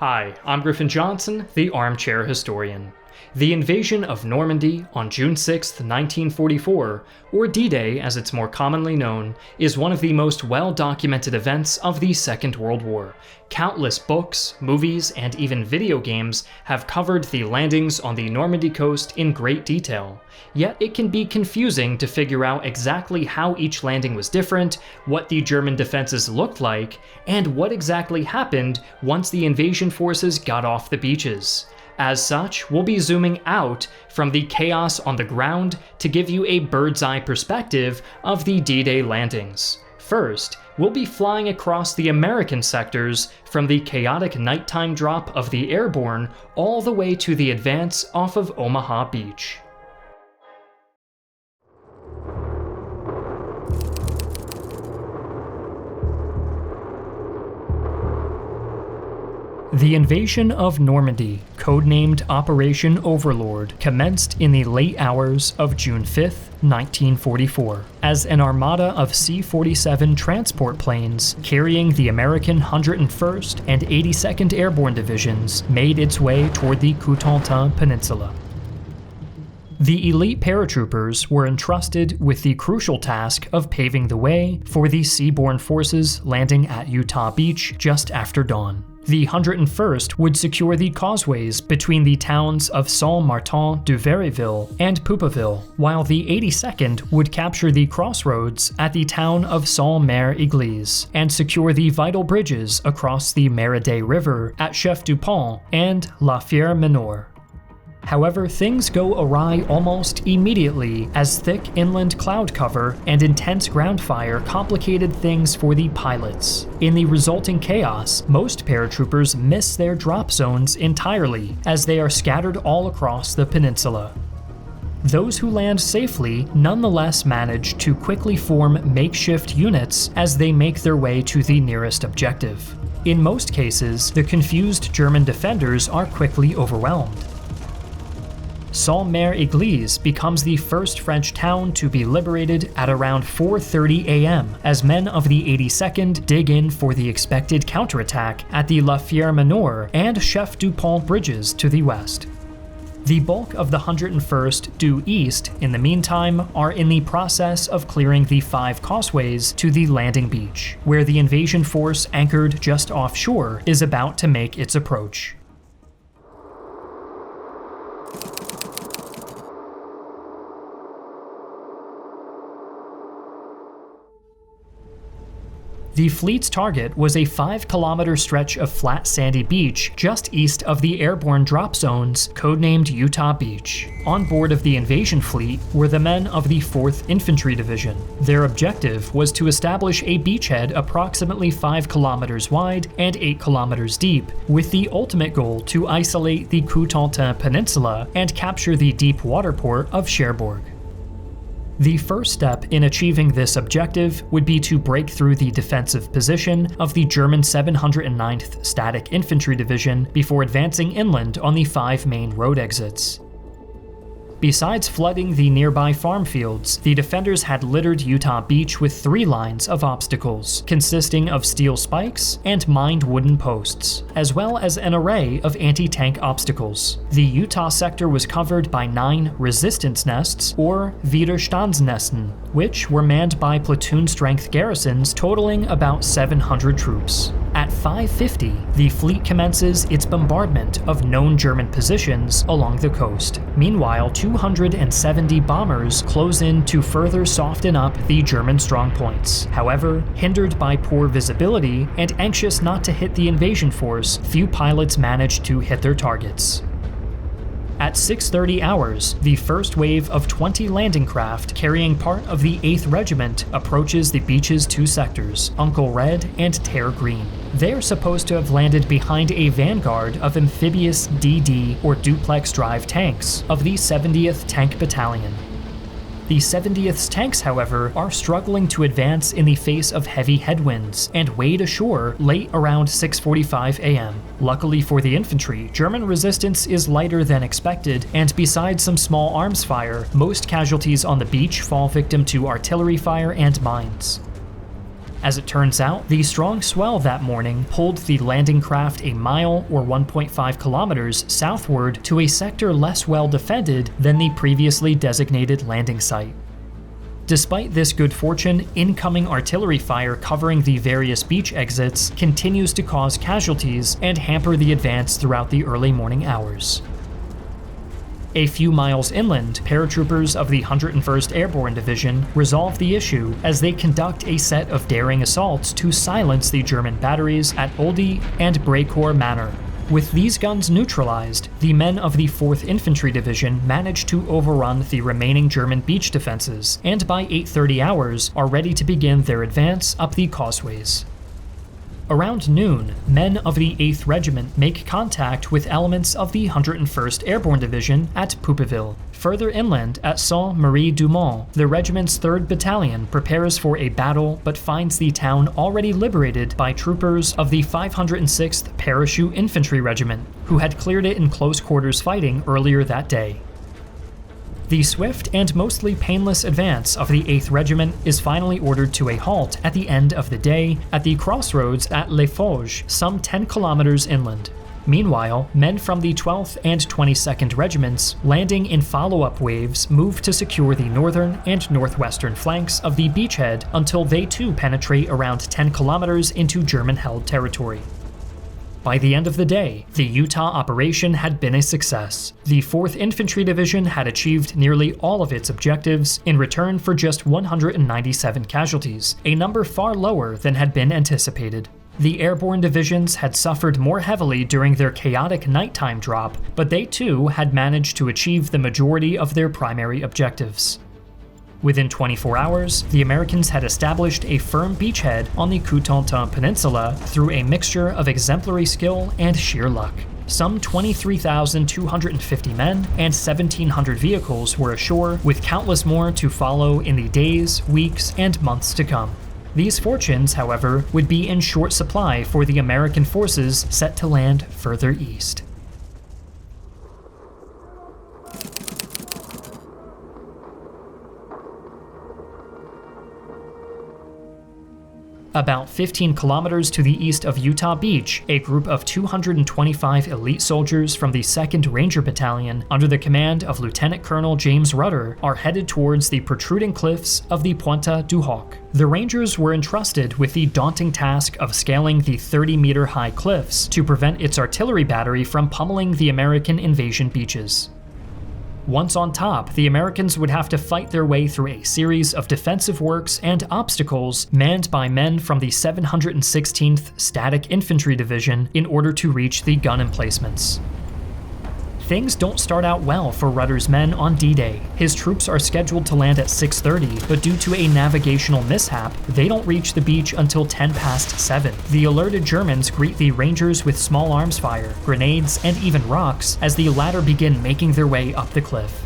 Hi, I'm Griffin Johnson, the Armchair Historian. The invasion of Normandy on June 6, 1944, or D-Day as it's more commonly known, is one of the most well-documented events of the Second World War. Countless books, movies, and even video games have covered the landings on the Normandy coast in great detail. Yet it can be confusing to figure out exactly how each landing was different, what the German defenses looked like, and what exactly happened once the invasion forces got off the beaches. As such, we'll be zooming out from the chaos on the ground to give you a bird's-eye perspective of the D-Day landings. First, we'll be flying across the American sectors from the chaotic nighttime drop of the airborne all the way to the advance off of Omaha Beach. The invasion of Normandy, codenamed Operation Overlord, commenced in the late hours of June 5, 1944, as an armada of C-47 transport planes carrying the American 101st and 82nd Airborne Divisions made its way toward the Cotentin Peninsula. The elite paratroopers were entrusted with the crucial task of paving the way for the seaborne forces landing at Utah Beach just after dawn. The 101st would secure the causeways between the towns of Saint-Martin-du-Verreville and Poupeville, while the 82nd would capture the crossroads at the town of Saint-Mère-Église and secure the vital bridges across the Mérida River at Chef-du-Pont and La Fière-Menor. However, things go awry almost immediately as thick inland cloud cover and intense ground fire complicated things for the pilots. In the resulting chaos, most paratroopers miss their drop zones entirely as they are scattered all across the peninsula. Those who land safely nonetheless manage to quickly form makeshift units as they make their way to the nearest objective. In most cases, the confused German defenders are quickly overwhelmed. Saint-Mère-Église becomes the first French town to be liberated at around 4:30 a.m. as men of the 82nd dig in for the expected counterattack at the La Fière-Menor and Chef-du-Pont bridges to the west. The bulk of the 101st due east, in the meantime, are in the process of clearing the 5 causeways to the landing beach, where the invasion force anchored just offshore is about to make its approach. The fleet's target was a 5-kilometer stretch of flat sandy beach just east of the airborne drop zones, codenamed Utah Beach. On board of the invasion fleet were the men of the 4th Infantry Division. Their objective was to establish a beachhead approximately 5 kilometers wide and 8 kilometers deep, with the ultimate goal to isolate the Cotentin Peninsula and capture the deep water port of Cherbourg. The first step in achieving this objective would be to break through the defensive position of the German 709th Static Infantry Division before advancing inland on the 5 main road exits. Besides flooding the nearby farm fields, the defenders had littered Utah Beach with 3 lines of obstacles, consisting of steel spikes and mined wooden posts, as well as an array of anti-tank obstacles. The Utah sector was covered by 9 resistance nests, or Widerstandsnesten, which were manned by platoon-strength garrisons totaling about 700 troops. At 5:50, the fleet commences its bombardment of known German positions along the coast. Meanwhile, 270 bombers close in to further soften up the German strongpoints. However, hindered by poor visibility and anxious not to hit the invasion force, few pilots manage to hit their targets. At 6:30 hours, the first wave of 20 landing craft carrying part of the 8th Regiment approaches the beach's 2 sectors, Uncle Red and Tear Green. They are supposed to have landed behind a vanguard of amphibious DD or duplex drive tanks of the 70th Tank Battalion. The 70th's tanks, however, are struggling to advance in the face of heavy headwinds and wade ashore late around 6:45 a.m. Luckily for the infantry, German resistance is lighter than expected, and besides some small arms fire, most casualties on the beach fall victim to artillery fire and mines. As it turns out, the strong swell that morning pulled the landing craft a mile or 1.5 kilometers southward to a sector less well defended than the previously designated landing site. Despite this good fortune, incoming artillery fire covering the various beach exits continues to cause casualties and hamper the advance throughout the early morning hours. A few miles inland, paratroopers of the 101st Airborne Division resolve the issue as they conduct a set of daring assaults to silence the German batteries at Oldie and Brecourt Manor. With these guns neutralized, the men of the 4th Infantry Division manage to overrun the remaining German beach defenses, and by 8:30 hours are ready to begin their advance up the causeways. Around noon, men of the 8th Regiment make contact with elements of the 101st Airborne Division at Poupeville. Further inland at Saint-Marie-du-Mont, the regiment's 3rd Battalion prepares for a battle but finds the town already liberated by troopers of the 506th Parachute Infantry Regiment, who had cleared it in close quarters fighting earlier that day. The swift and mostly painless advance of the 8th Regiment is finally ordered to a halt at the end of the day at the crossroads at Les Fauges, some 10 kilometers inland. Meanwhile, men from the 12th and 22nd Regiments, landing in follow-up waves, move to secure the northern and northwestern flanks of the beachhead until they too penetrate around 10 kilometers into German-held territory. By the end of the day, the Utah operation had been a success. The 4th Infantry Division had achieved nearly all of its objectives in return for just 197 casualties, a number far lower than had been anticipated. The airborne divisions had suffered more heavily during their chaotic nighttime drop, but they too had managed to achieve the majority of their primary objectives. Within 24 hours, the Americans had established a firm beachhead on the Cotentin Peninsula through a mixture of exemplary skill and sheer luck. Some 23,250 men and 1,700 vehicles were ashore, with countless more to follow in the days, weeks, and months to come. These fortunes, however, would be in short supply for the American forces set to land further east. About 15 kilometers to the east of Utah Beach, a group of 225 elite soldiers from the 2nd Ranger Battalion, under the command of Lieutenant Colonel James Rudder, are headed towards the protruding cliffs of the Pointe du Hoc. The Rangers were entrusted with the daunting task of scaling the 30-meter-high cliffs to prevent its artillery battery from pummeling the American invasion beaches. Once on top, the Americans would have to fight their way through a series of defensive works and obstacles manned by men from the 716th Static Infantry Division in order to reach the gun emplacements. Things don't start out well for Rudder's men on D-Day. His troops are scheduled to land at 6:30, but due to a navigational mishap, they don't reach the beach until 10 past 7. The alerted Germans greet the Rangers with small arms fire, grenades, and even rocks as the latter begin making their way up the cliff.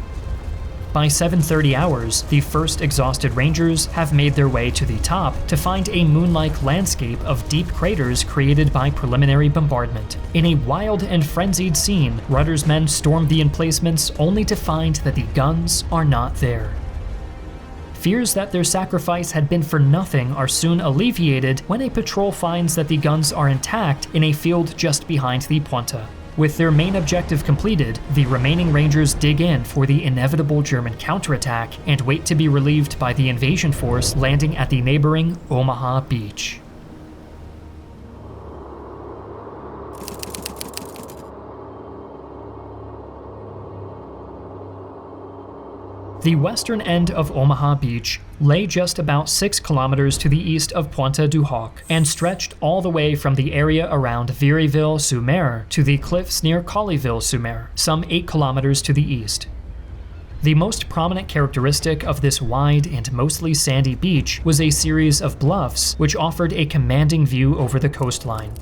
By 7:30 hours, the first exhausted Rangers have made their way to the top to find a moon-like landscape of deep craters created by preliminary bombardment. In a wild and frenzied scene, Rudder's men storm the emplacements only to find that the guns are not there. Fears that their sacrifice had been for nothing are soon alleviated when a patrol finds that the guns are intact in a field just behind the Pointe. With their main objective completed, the remaining Rangers dig in for the inevitable German counterattack and wait to be relieved by the invasion force landing at the neighboring Omaha Beach. The western end of Omaha Beach lay just about 6 kilometers to the east of Pointe du Hoc and stretched all the way from the area around Viryville-sur-Mer to the cliffs near Colleyville-sur-Mer, some 8 kilometers to the east. The most prominent characteristic of this wide and mostly sandy beach was a series of bluffs which offered a commanding view over the coastline.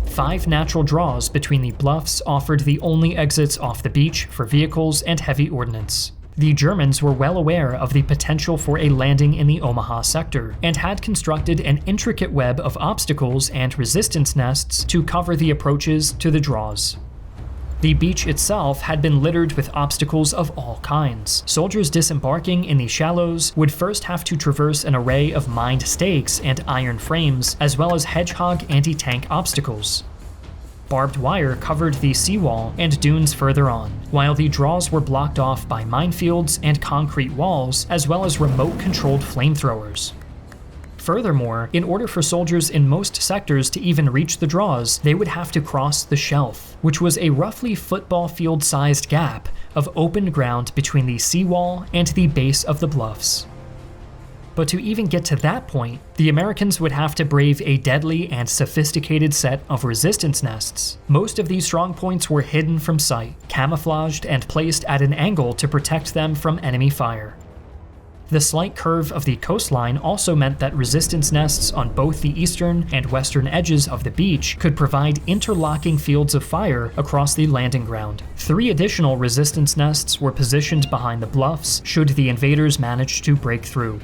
5 natural draws between the bluffs offered the only exits off the beach for vehicles and heavy ordnance. The Germans were well aware of the potential for a landing in the Omaha sector, and had constructed an intricate web of obstacles and resistance nests to cover the approaches to the draws. The beach itself had been littered with obstacles of all kinds. Soldiers disembarking in the shallows would first have to traverse an array of mined stakes and iron frames, as well as hedgehog anti-tank obstacles. Barbed wire covered the seawall and dunes further on, while the draws were blocked off by minefields and concrete walls, as well as remote-controlled flamethrowers. Furthermore, in order for soldiers in most sectors to even reach the draws, they would have to cross the shelf, which was a roughly football field-sized gap of open ground between the seawall and the base of the bluffs. But to even get to that point, the Americans would have to brave a deadly and sophisticated set of resistance nests. Most of these strongpoints were hidden from sight, camouflaged and placed at an angle to protect them from enemy fire. The slight curve of the coastline also meant that resistance nests on both the eastern and western edges of the beach could provide interlocking fields of fire across the landing ground. 3 additional resistance nests were positioned behind the bluffs should the invaders manage to break through.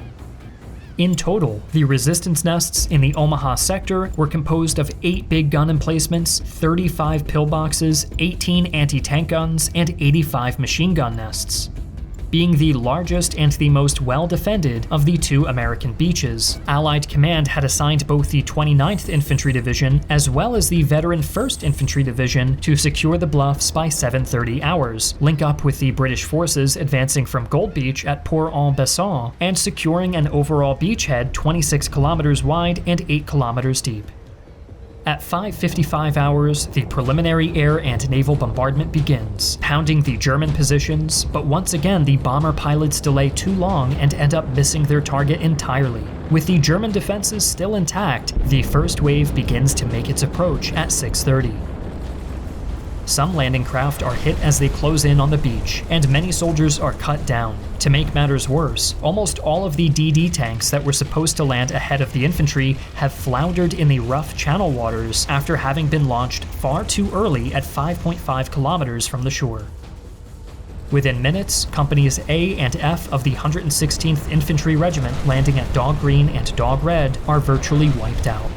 In total, the resistance nests in the Omaha sector were composed of 8 big gun emplacements, 35 pillboxes, 18 anti-tank guns, and 85 machine gun nests. Being the largest and the most well-defended of the 2 American beaches, Allied Command had assigned both the 29th Infantry Division as well as the veteran 1st Infantry Division to secure the bluffs by 7:30 hours, link up with the British forces advancing from Gold Beach at Port-en-Besson, and securing an overall beachhead 26 kilometers wide and 8 kilometers deep. At 5:55 hours, the preliminary air and naval bombardment begins, pounding the German positions, but once again the bomber pilots delay too long and end up missing their target entirely. With the German defenses still intact, the first wave begins to make its approach at 6:30. Some landing craft are hit as they close in on the beach, and many soldiers are cut down. To make matters worse, almost all of the DD tanks that were supposed to land ahead of the infantry have floundered in the rough channel waters after having been launched far too early at 5.5 kilometers from the shore. Within minutes, Companies A and F of the 116th Infantry Regiment landing at Dog Green and Dog Red are virtually wiped out.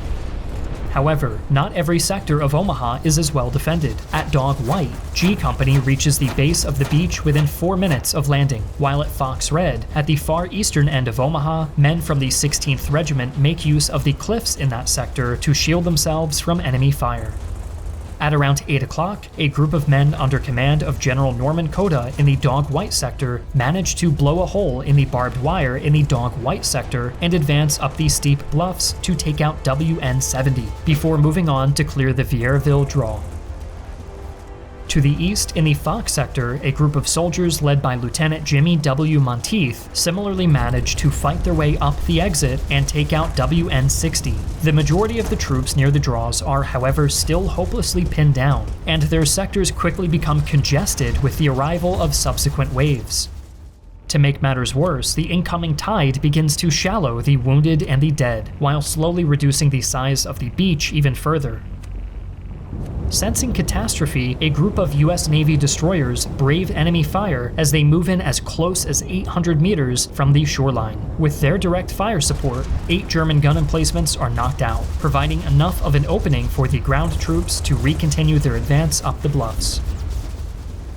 However, not every sector of Omaha is as well defended. At Dog White, G Company reaches the base of the beach within 4 minutes of landing, while at Fox Red, at the far eastern end of Omaha, men from the 16th Regiment make use of the cliffs in that sector to shield themselves from enemy fire. At around 8 o'clock, a group of men under command of General Norman Cota in the Dog White sector managed to blow a hole in the barbed wire in the Dog White sector and advance up the steep bluffs to take out WN-70, before moving on to clear the Vierville draw. To the east, in the Fox sector, a group of soldiers led by Lieutenant Jimmy W. Monteith similarly managed to fight their way up the exit and take out WN-60. The majority of the troops near the draws are, however, still hopelessly pinned down, and their sectors quickly become congested with the arrival of subsequent waves. To make matters worse, the incoming tide begins to shallow the wounded and the dead, while slowly reducing the size of the beach even further. Sensing catastrophe, a group of US Navy destroyers brave enemy fire as they move in as close as 800 meters from the shoreline. With their direct fire support, 8 German gun emplacements are knocked out, providing enough of an opening for the ground troops to recontinue their advance up the bluffs.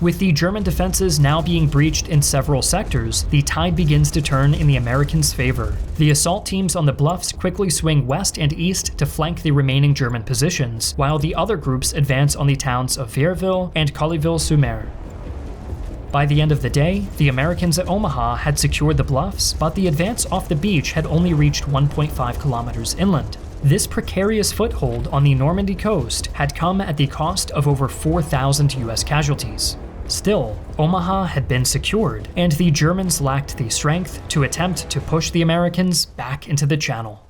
With the German defenses now being breached in several sectors, the tide begins to turn in the Americans' favor. The assault teams on the bluffs quickly swing west and east to flank the remaining German positions, while the other groups advance on the towns of Vierville and Colleyville-sur-Mer. By the end of the day, the Americans at Omaha had secured the bluffs, but the advance off the beach had only reached 1.5 kilometers inland. This precarious foothold on the Normandy coast had come at the cost of over 4,000 US casualties. Still, Omaha had been secured, and the Germans lacked the strength to attempt to push the Americans back into the channel.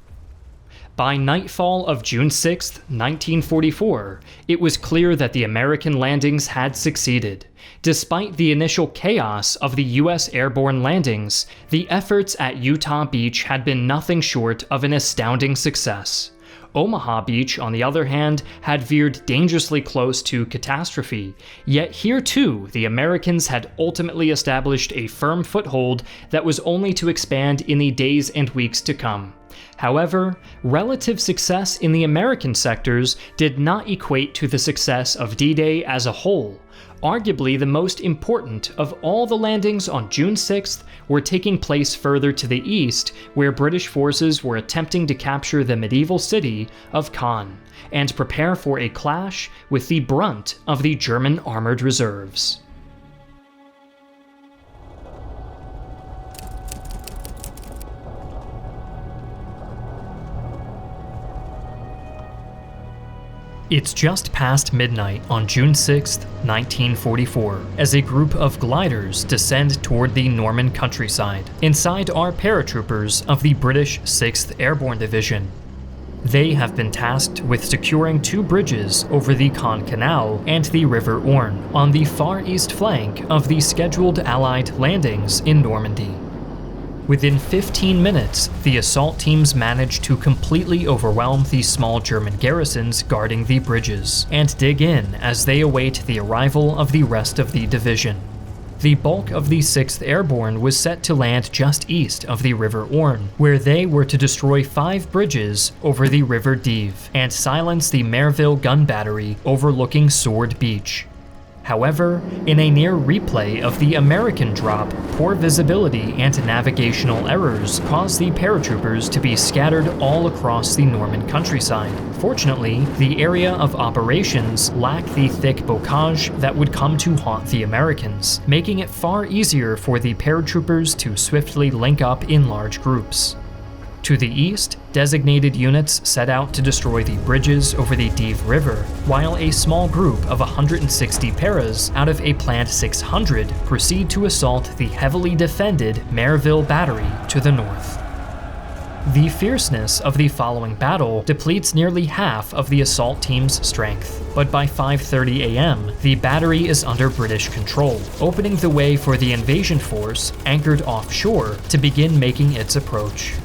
By nightfall of June 6, 1944, it was clear that the American landings had succeeded. Despite the initial chaos of the US airborne landings, the efforts at Utah Beach had been nothing short of an astounding success. Omaha Beach, on the other hand, had veered dangerously close to catastrophe, yet here too the Americans had ultimately established a firm foothold that was only to expand in the days and weeks to come. However, relative success in the American sectors did not equate to the success of D-Day as a whole. Arguably the most important of all the landings on June 6th were taking place further to the east, where British forces were attempting to capture the medieval city of Caen and prepare for a clash with the brunt of the German armored reserves. It's just past midnight on June 6, 1944, as a group of gliders descend toward the Norman countryside. Inside are paratroopers of the British 6th Airborne Division. They have been tasked with securing 2 bridges over the Caen Canal and the River Orne on the far east flank of the scheduled Allied landings in Normandy. Within 15 minutes, the assault teams managed to completely overwhelm the small German garrisons guarding the bridges, and dig in as they await the arrival of the rest of the division. The bulk of the 6th Airborne was set to land just east of the River Orne, where they were to destroy 5 bridges over the River Dive, and silence the Merville gun battery overlooking Sword Beach. However, in a near replay of the American drop, poor visibility and navigational errors caused the paratroopers to be scattered all across the Norman countryside. Fortunately, the area of operations lacked the thick bocage that would come to haunt the Americans, making it far easier for the paratroopers to swiftly link up in large groups. To the east, designated units set out to destroy the bridges over the Dive River, while a small group of 160 paras out of a planned 600 proceed to assault the heavily defended Merville Battery to the north. The fierceness of the following battle depletes nearly half of the assault team's strength, but by 5:30 a.m., the battery is under British control, opening the way for the invasion force anchored offshore to begin making its approach.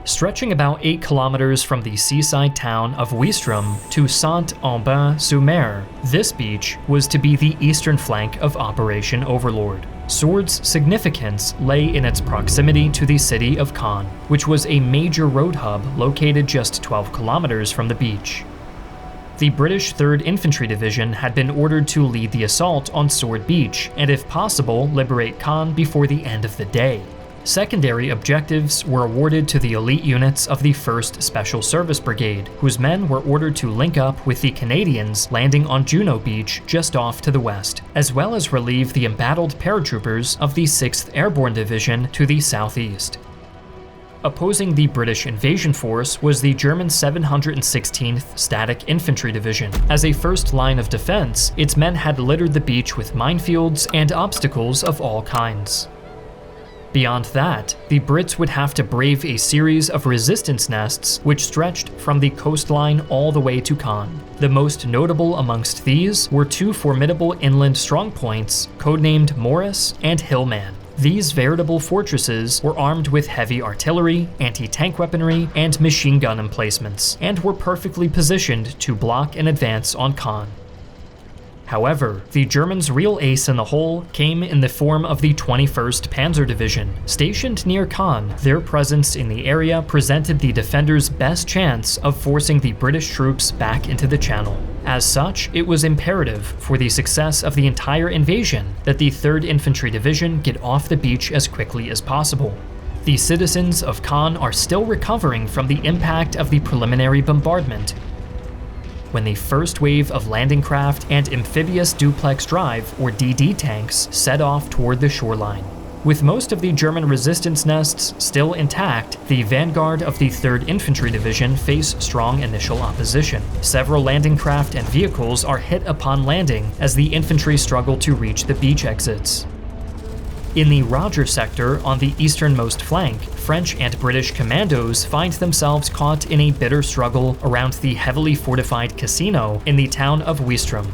Stretching about 8 kilometers from the seaside town of Ouistreham to Saint-Aubin-sur-Mer, this beach was to be the eastern flank of Operation Overlord. Sword's significance lay in its proximity to the city of Caen, which was a major road hub located just 12 kilometers from the beach. The British 3rd Infantry Division had been ordered to lead the assault on Sword Beach, and if possible, liberate Caen before the end of the day. Secondary objectives were awarded to the elite units of the 1st Special Service Brigade, whose men were ordered to link up with the Canadians landing on Juno Beach just off to the west, as well as relieve the embattled paratroopers of the 6th Airborne Division to the southeast. Opposing the British invasion force was the German 716th Static Infantry Division. As a first line of defense, its men had littered the beach with minefields and obstacles of all kinds. Beyond that, the Brits would have to brave a series of resistance nests which stretched from the coastline all the way to Caen. The most notable amongst these were 2 formidable inland strongpoints, codenamed Morris and Hillman. These veritable fortresses were armed with heavy artillery, anti-tank weaponry, and machine gun emplacements, and were perfectly positioned to block an advance on Caen. However, the Germans' real ace in the hole came in the form of the 21st Panzer Division. Stationed near Caen, their presence in the area presented the defenders' best chance of forcing the British troops back into the Channel. As such, it was imperative for the success of the entire invasion that the 3rd Infantry Division get off the beach as quickly as possible. The citizens of Caen are still recovering from the impact of the preliminary bombardment, when the first wave of landing craft and amphibious duplex drive, or DD tanks, set off toward the shoreline. With most of the German resistance nests still intact, the vanguard of the 3rd Infantry Division face strong initial opposition. Several landing craft and vehicles are hit upon landing as the infantry struggle to reach the beach exits. In the Roger sector on the easternmost flank, French and British commandos find themselves caught in a bitter struggle around the heavily fortified casino in the town of Ouistreham.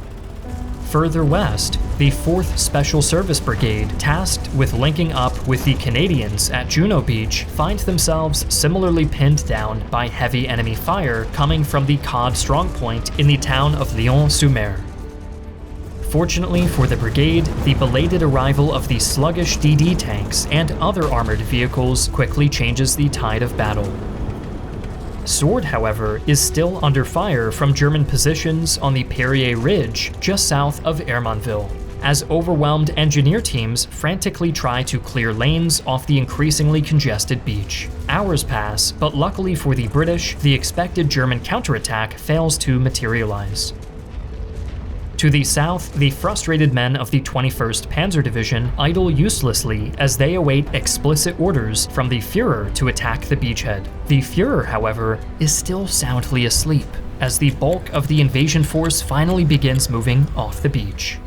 Further west, the 4th Special Service Brigade, tasked with linking up with the Canadians at Juno Beach, find themselves similarly pinned down by heavy enemy fire coming from the COD strongpoint in the town of Lyon-sur-Mer. Fortunately for the brigade, the belated arrival of the sluggish DD tanks and other armored vehicles quickly changes the tide of battle. Sword, however, is still under fire from German positions on the Perrier Ridge just south of Hermanville, as overwhelmed engineer teams frantically try to clear lanes off the increasingly congested beach. Hours pass, but luckily for the British, the expected German counterattack fails to materialize. To the south, the frustrated men of the 21st Panzer Division idle uselessly as they await explicit orders from the Führer to attack the beachhead. The Führer, however, is still soundly asleep, as the bulk of the invasion force finally begins moving off the beach.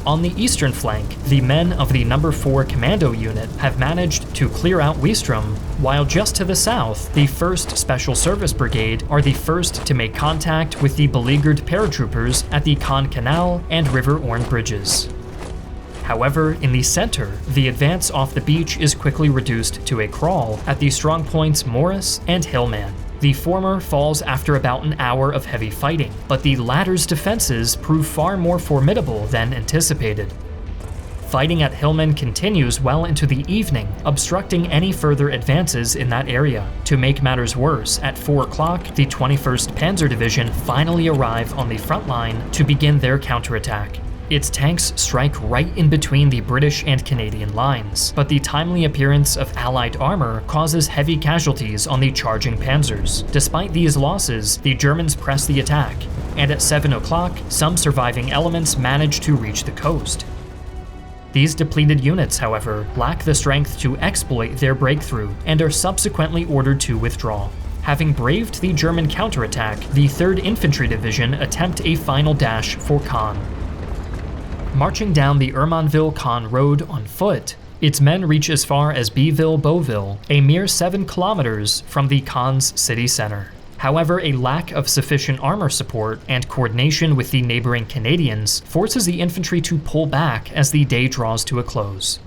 On the eastern flank, the men of the No. 4 Commando Unit have managed to clear out Weestrom, while just to the south, the 1st Special Service Brigade are the first to make contact with the beleaguered paratroopers at the Caen Canal and River Orne bridges. However, in the center, the advance off the beach is quickly reduced to a crawl at the strongpoints Morris and Hillman. The former falls after about an hour of heavy fighting, but the latter's defenses prove far more formidable than anticipated. Fighting at Hillman continues well into the evening, obstructing any further advances in that area. To make matters worse, at 4 o'clock, the 21st Panzer Division finally arrive on the front line to begin their counterattack. Its tanks strike right in between the British and Canadian lines, but the timely appearance of Allied armor causes heavy casualties on the charging panzers. Despite these losses, the Germans press the attack, and at 7 o'clock, some surviving elements manage to reach the coast. These depleted units, however, lack the strength to exploit their breakthrough and are subsequently ordered to withdraw. Having braved the German counterattack, the 3rd Infantry Division attempt a final dash for Caen. Marching down the Hermanville-Caen road on foot, its men reach as far as Beeville-Beauville, a mere 7 kilometers from the Caen's city center. However, a lack of sufficient armor support and coordination with the neighboring Canadians forces the infantry to pull back as the day draws to a close.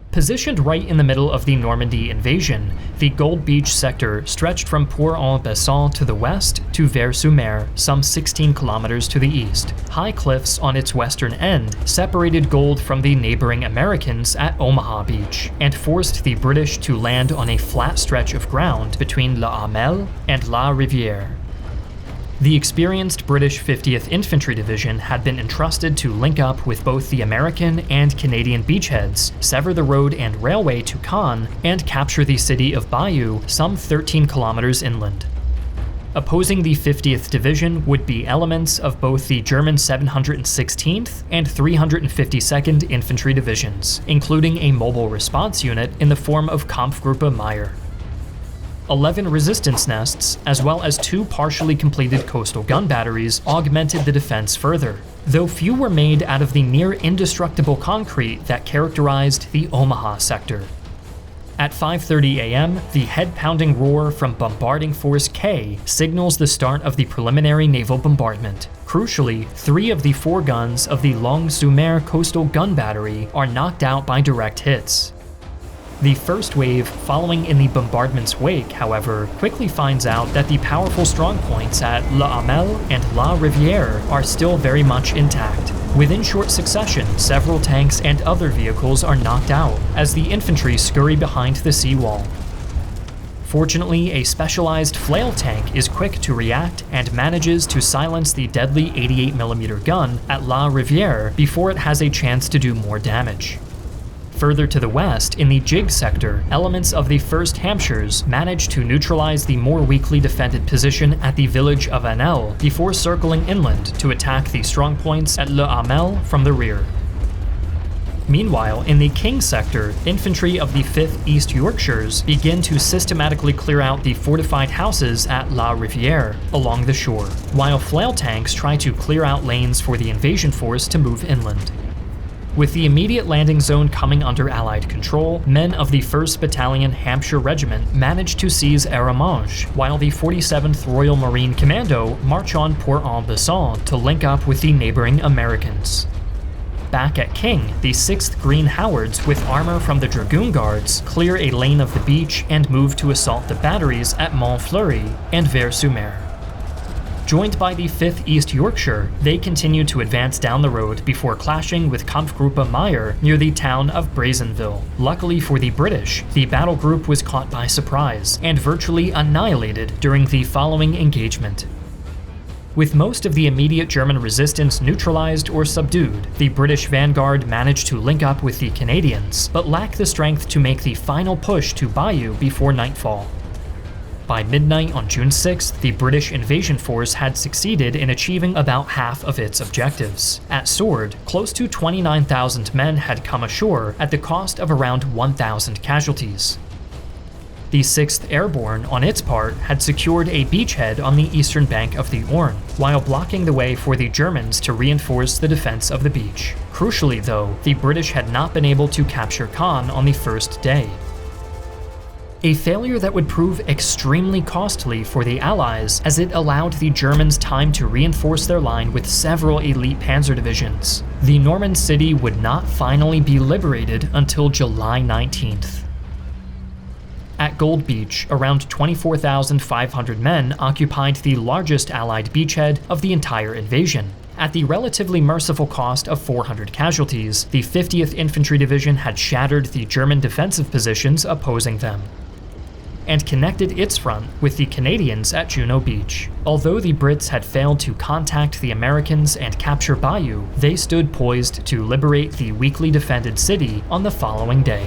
Positioned right in the middle of the Normandy invasion, the Gold Beach sector stretched from Port-en-Besson to the west to Vers-sur-Mer, some 16 kilometers to the east. High cliffs on its western end separated Gold from the neighboring Americans at Omaha Beach, and forced the British to land on a flat stretch of ground between La Hamel and La Rivière. The experienced British 50th Infantry Division had been entrusted to link up with both the American and Canadian beachheads, sever the road and railway to Caen, and capture the city of Bayeux, some 13 kilometers inland. Opposing the 50th Division would be elements of both the German 716th and 352nd Infantry Divisions, including a mobile response unit in the form of Kampfgruppe Meyer. 11 resistance nests, as well as 2 partially completed coastal gun batteries, augmented the defense further, though few were made out of the near indestructible concrete that characterized the Omaha sector. At 5:30 a.m., the head-pounding roar from Bombarding Force K signals the start of the preliminary naval bombardment. Crucially, 3 of the 4 guns of the Longue-sur-Mer coastal gun battery are knocked out by direct hits. The first wave, following in the bombardment's wake, however, quickly finds out that the powerful strongpoints at La Hamel and La Rivière are still very much intact. Within short succession, several tanks and other vehicles are knocked out, as the infantry scurry behind the seawall. Fortunately, a specialized flail tank is quick to react and manages to silence the deadly 88mm gun at La Rivière before it has a chance to do more damage. Further to the west, in the Jig sector, elements of the 1st Hampshires managed to neutralize the more weakly defended position at the village of Anel before circling inland to attack the strongpoints at La Hamel from the rear. Meanwhile, in the King sector, infantry of the 5th East Yorkshires begin to systematically clear out the fortified houses at La Rivière along the shore, while flail tanks try to clear out lanes for the invasion force to move inland. With the immediate landing zone coming under Allied control, men of the 1st Battalion Hampshire Regiment managed to seize Armchair, while the 47th Royal Marine Commando march on Port-en-Besson to link up with the neighboring Americans. Back at King, the 6th Green Howards, with armor from the Dragoon Guards, clear a lane of the beach and move to assault the batteries at Montfleury and Vers-sur-Mer. Joined by the 5th East Yorkshire, they continued to advance down the road before clashing with Kampfgruppe Meyer near the town of Brazenville. Luckily for the British, the battle group was caught by surprise and virtually annihilated during the following engagement. With most of the immediate German resistance neutralized or subdued, the British vanguard managed to link up with the Canadians, but lacked the strength to make the final push to Bayeux before nightfall. By midnight on June 6th, the British invasion force had succeeded in achieving about half of its objectives. At Sword, close to 29,000 men had come ashore at the cost of around 1,000 casualties. The 6th Airborne, on its part, had secured a beachhead on the eastern bank of the Orne, while blocking the way for the Germans to reinforce the defense of the beach. Crucially, though, the British had not been able to capture Caen on the first day. A failure that would prove extremely costly for the Allies, as it allowed the Germans time to reinforce their line with several elite panzer divisions. The Norman city would not finally be liberated until July 19th. At Gold Beach, around 24,500 men occupied the largest Allied beachhead of the entire invasion. At the relatively merciful cost of 400 casualties, the 50th Infantry Division had shattered the German defensive positions opposing them, and connected its front with the Canadians at Juno Beach. Although the Brits had failed to contact the Americans and capture Bayeux, they stood poised to liberate the weakly defended city on the following day.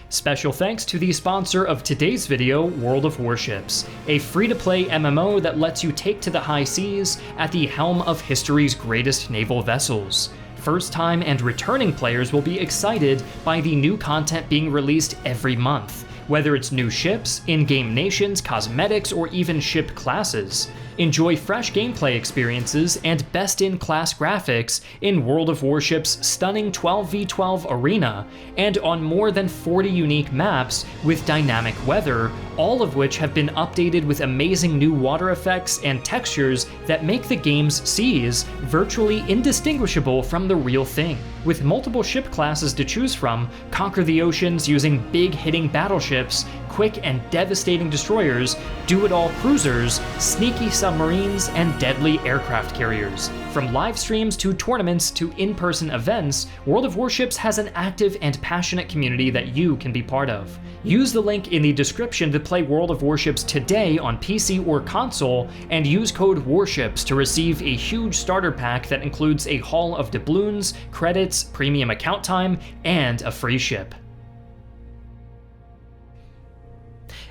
Special thanks to the sponsor of today's video, World of Warships, a free-to-play MMO that lets you take to the high seas at the helm of history's greatest naval vessels. First-time and returning players will be excited by the new content being released every month, whether it's new ships, in-game nations, cosmetics, or even ship classes. Enjoy fresh gameplay experiences and best-in-class graphics in World of Warships' stunning 12v12 arena, and on more than 40 unique maps with dynamic weather, all of which have been updated with amazing new water effects and textures that make the game's seas virtually indistinguishable from the real thing. With multiple ship classes to choose from, conquer the oceans using big hitting battleships, quick and devastating destroyers, do-it-all cruisers, sneaky submarines, and deadly aircraft carriers. From live streams to tournaments to in-person events, World of Warships has an active and passionate community that you can be part of. Use the link in the description to play World of Warships today on PC or console, and use code WARSHIPS to receive a huge starter pack that includes a haul of doubloons, credits, premium account time, and a free ship.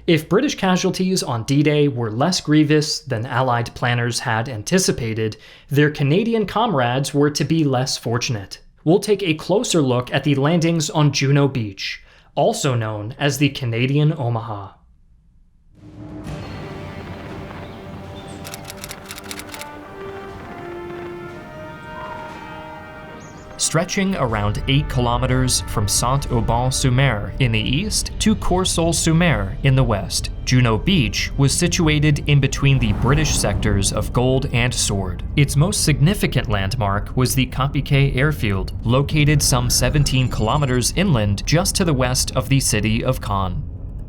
If British casualties on D-Day were less grievous than Allied planners had anticipated, their Canadian comrades were to be less fortunate. We'll take a closer look at the landings on Juno Beach, also known as the Canadian Omaha. Stretching around 8 kilometers from Saint-Aubin-sur-Mer in the east to Courseulles-sur-Mer in the west, Juno Beach was situated in between the British sectors of Gold and Sword. Its most significant landmark was the Caddick Airfield, located some 17 kilometers inland just to the west of the city of Caen.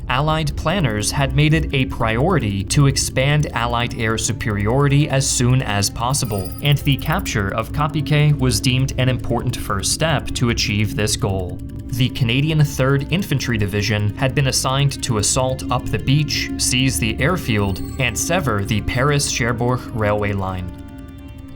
Allied planners had made it a priority to expand Allied air superiority as soon as possible, and the capture of Caddick was deemed an important first step to achieve this goal. The Canadian 3rd Infantry Division had been assigned to assault up the beach, seize the airfield, and sever the Paris-Cherbourg railway line.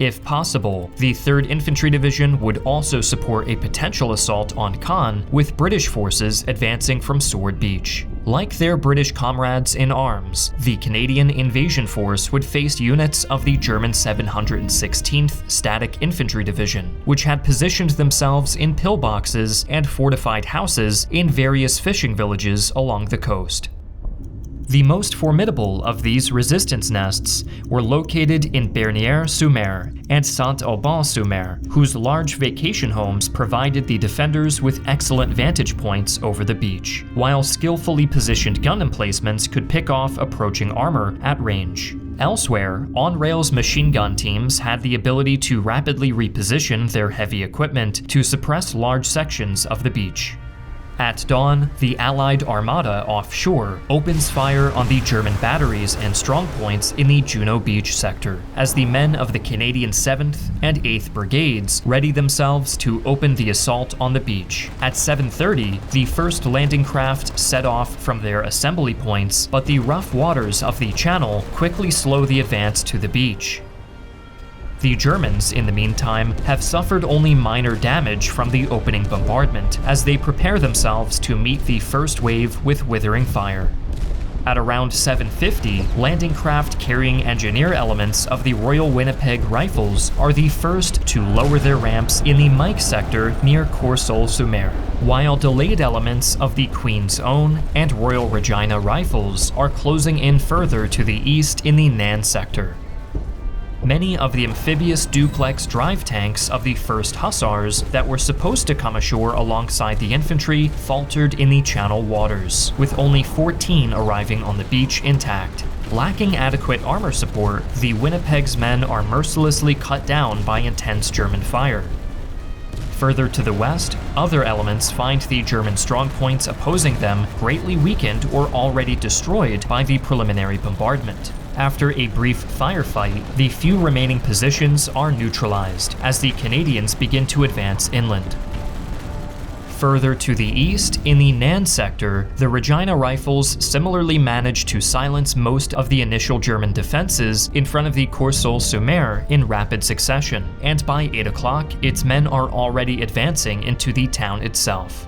If possible, the 3rd Infantry Division would also support a potential assault on Caen, with British forces advancing from Sword Beach. Like their British comrades in arms, the Canadian invasion force would face units of the German 716th Static Infantry Division, which had positioned themselves in pillboxes and fortified houses in various fishing villages along the coast. The most formidable of these resistance nests were located in Bernières-sur-Mer and Saint-Auban-sur-Mer, whose large vacation homes provided the defenders with excellent vantage points over the beach, while skillfully positioned gun emplacements could pick off approaching armor at range. Elsewhere, on-rails machine gun teams had the ability to rapidly reposition their heavy equipment to suppress large sections of the beach. At dawn, the Allied Armada offshore opens fire on the German batteries and strongpoints in the Juno Beach sector, as the men of the Canadian 7th and 8th Brigades ready themselves to open the assault on the beach. At 7:30, the first landing craft set off from their assembly points, but the rough waters of the channel quickly slow the advance to the beach. The Germans, in the meantime, have suffered only minor damage from the opening bombardment, as they prepare themselves to meet the first wave with withering fire. At around 7:50, landing craft carrying engineer elements of the Royal Winnipeg Rifles are the first to lower their ramps in the Mike sector near Courseulles-sur-Mer, while delayed elements of the Queen's Own and Royal Regina Rifles are closing in further to the east in the Nan sector. Many of the amphibious duplex drive tanks of the 1st Hussars that were supposed to come ashore alongside the infantry faltered in the Channel waters, with only 14 arriving on the beach intact. Lacking adequate armor support, the Winnipeg's men are mercilessly cut down by intense German fire. Further to the west, other elements find the German strongpoints opposing them greatly weakened or already destroyed by the preliminary bombardment. After a brief firefight, the few remaining positions are neutralized as the Canadians begin to advance inland. Further to the east, in the Nan sector, the Regina Rifles similarly managed to silence most of the initial German defenses in front of the Courseulles-sur-Mer in rapid succession, and by 8 o'clock, its men are already advancing into the town itself.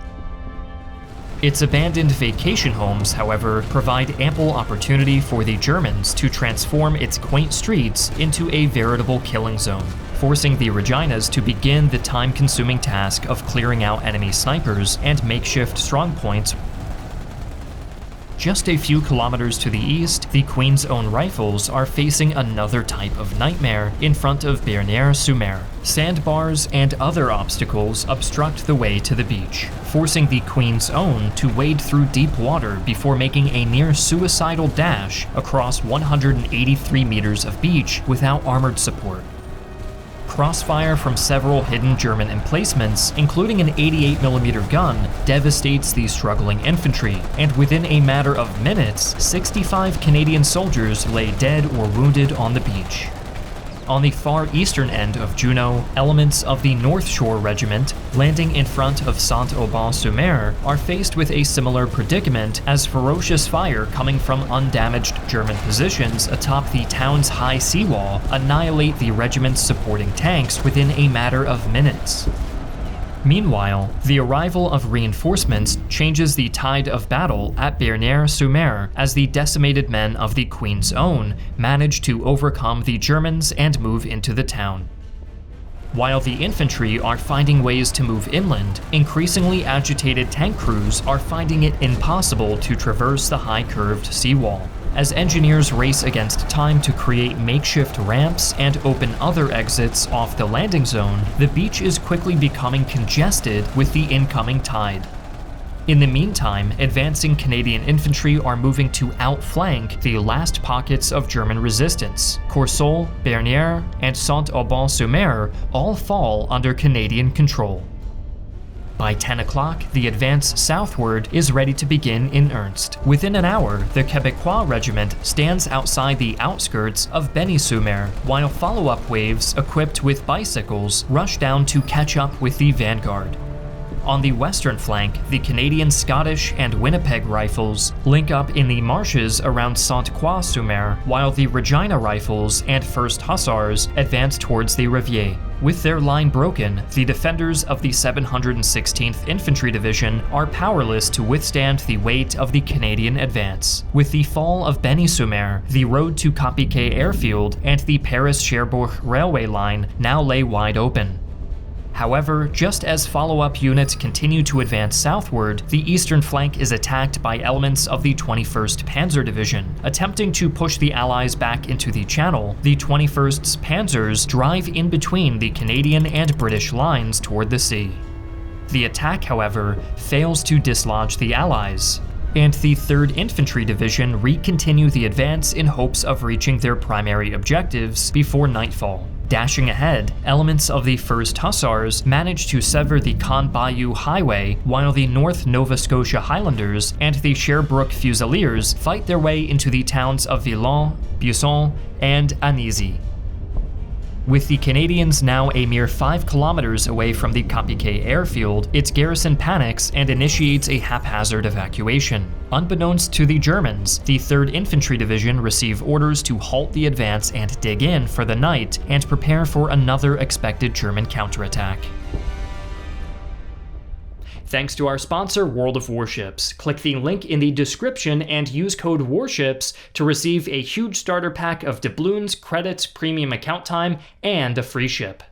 Its abandoned vacation homes, however, provide ample opportunity for the Germans to transform its quaint streets into a veritable killing zone, forcing the Reginas to begin the time-consuming task of clearing out enemy snipers and makeshift strongpoints. Just a few kilometers to the east, the Queen's Own Rifles are facing another type of nightmare in front of Bernières-sur-Mer. Sandbars and other obstacles obstruct the way to the beach, forcing the Queen's Own to wade through deep water before making a near-suicidal dash across 183 meters of beach without armored support. Crossfire from several hidden German emplacements, including an 88mm gun, devastates the struggling infantry, and within a matter of minutes, 65 Canadian soldiers lay dead or wounded on the beach. On the far eastern end of Juno, elements of the North Shore Regiment, landing in front of Saint-Auban-sur-Mer, are faced with a similar predicament as ferocious fire coming from undamaged German positions atop the town's high seawall annihilate the regiment's supporting tanks within a matter of minutes. Meanwhile, the arrival of reinforcements changes the tide of battle at Bernières-sur-Mer as the decimated men of the Queen's Own manage to overcome the Germans and move into the town. While the infantry are finding ways to move inland, increasingly agitated tank crews are finding it impossible to traverse the high-curved seawall. As engineers race against time to create makeshift ramps and open other exits off the landing zone, the beach is quickly becoming congested with the incoming tide. In the meantime, advancing Canadian infantry are moving to outflank the last pockets of German resistance. Courseulles, Bernières, and Saint-Auban-sur-Mer all fall under Canadian control. By 10 o'clock, the advance southward is ready to begin in earnest. Within an hour, the Québécois regiment stands outside the outskirts of Benny-sur-Mer, while follow-up waves equipped with bicycles rush down to catch up with the vanguard. On the western flank, the Canadian, Scottish, and Winnipeg Rifles link up in the marshes around Sainte-Croix-sur-Mer, while the Regina Rifles and 1st Hussars advance towards the Riviere. With their line broken, the defenders of the 716th Infantry Division are powerless to withstand the weight of the Canadian advance. With the fall of Benny-sur-Mer, the road to Capiquet Airfield and the Paris-Cherbourg railway line now lay wide open. However, just as follow-up units continue to advance southward, the eastern flank is attacked by elements of the 21st Panzer Division. Attempting to push the Allies back into the Channel, the 21st's panzers drive in between the Canadian and British lines toward the sea. The attack, however, fails to dislodge the Allies, and the 3rd Infantry Division re-continue the advance in hopes of reaching their primary objectives before nightfall. Dashing ahead, elements of the 1st Hussars manage to sever the Con Bayou Highway, while the North Nova Scotia Highlanders and the Sherbrooke Fusiliers fight their way into the towns of Villon, Buisson, and Annecy. With the Canadians now a mere 5 kilometers away from the Capiquet airfield, its garrison panics and initiates a haphazard evacuation. Unbeknownst to the Germans, the 3rd Infantry Division receive orders to halt the advance and dig in for the night and prepare for another expected German counterattack. Thanks to our sponsor, World of Warships. Click the link in the description and use code WARSHIPS to receive a huge starter pack of doubloons, credits, premium account time, and a free ship.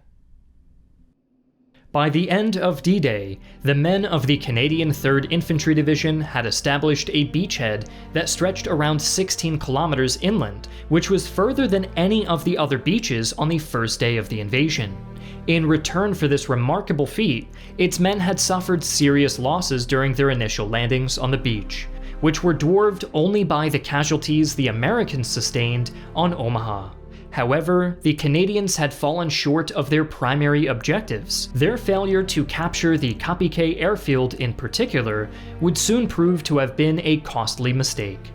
By the end of D-Day, the men of the Canadian 3rd Infantry Division had established a beachhead that stretched around 16 kilometers inland, which was further than any of the other beaches on the first day of the invasion. In return for this remarkable feat, its men had suffered serious losses during their initial landings on the beach, which were dwarfed only by the casualties the Americans sustained on Omaha. However, the Canadians had fallen short of their primary objectives. Their failure to capture the Capiquet airfield in particular would soon prove to have been a costly mistake.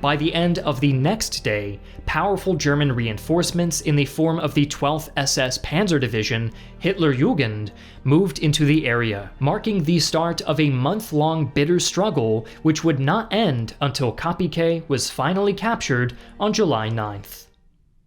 By the end of the next day, powerful German reinforcements in the form of the 12th SS Panzer Division, Hitlerjugend, moved into the area, marking the start of a month-long bitter struggle which would not end until Capiquet was finally captured on July 9th.